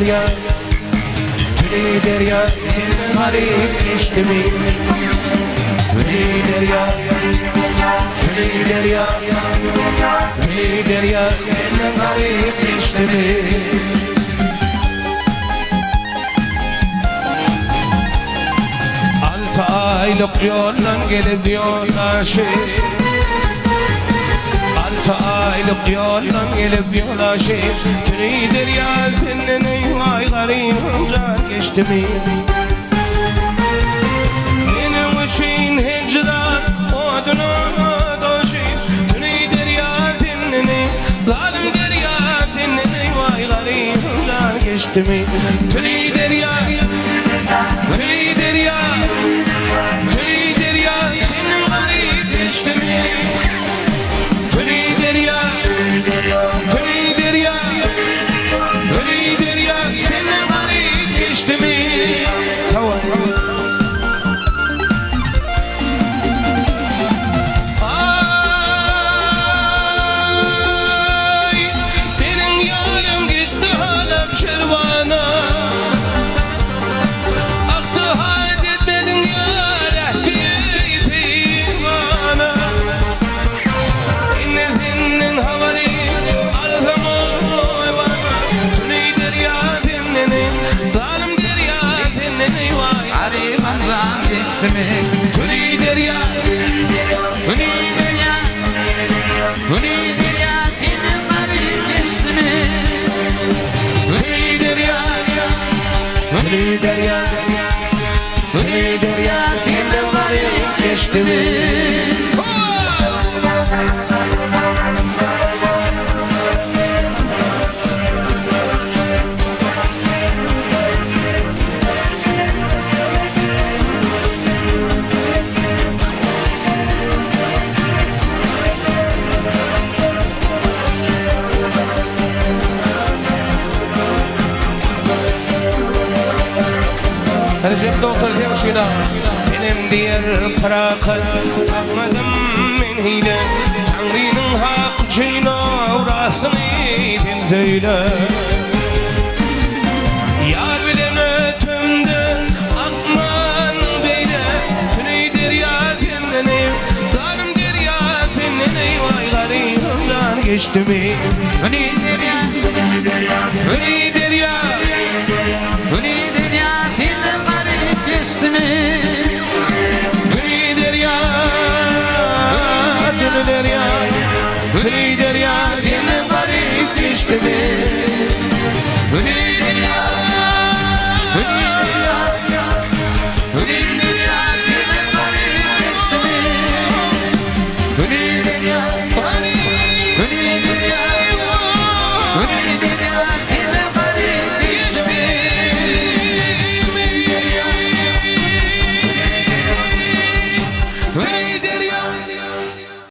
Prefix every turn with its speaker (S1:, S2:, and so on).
S1: derya, tüli derya, senin garip geçti mi? Tüli derya, tüli derya, tüli derya, senin garip geçti mi? Altı aylık yoldan gelip yolaşı, altı aylık yoldan gelip yolaşı, tüli derya senin vay garibim can geçti mi? Benim için hicran oduna doşu, tüli derya senin zalim derya senin vay garibim can geçti mi? Tüli derya, tüli derya, tüli derya senin garip geçti mi? Tüli derya, tüli derya, tüli derya senin garip geçti mi? Ay, benim yarım gitti Halep şervana, aktı hayat etmedin ya rehbi pivana. İnne havari alhamı bana, tüli derya dinleni, zalim derya dinleni vay.
S2: Garibim can geçti mi?
S1: Tüli derya,
S2: Tüli derya, tüli derya benim garip geçti mi?
S1: tüli derya, tüli derya, tüli derya senin garip geçti mi? Recep doktor demişina, benim diğer bırakın bakmadım men hile, Tanrı'nın hak çiğne uğrasını dintöyle. Yar bilen ötümde akman beyle, tüli derya dinleni, zalim derya dinleni, vay garibim can geçti mi?
S2: Tüli derya,
S1: Tüli derya,
S2: tüli derya benim garip geçti mi?
S1: tüli derya, tüli derya, tüli derya benim garip geçti mi?
S2: Tüli derya, tüli derya, tüli derya benim garip geçti mi? Tüli derya.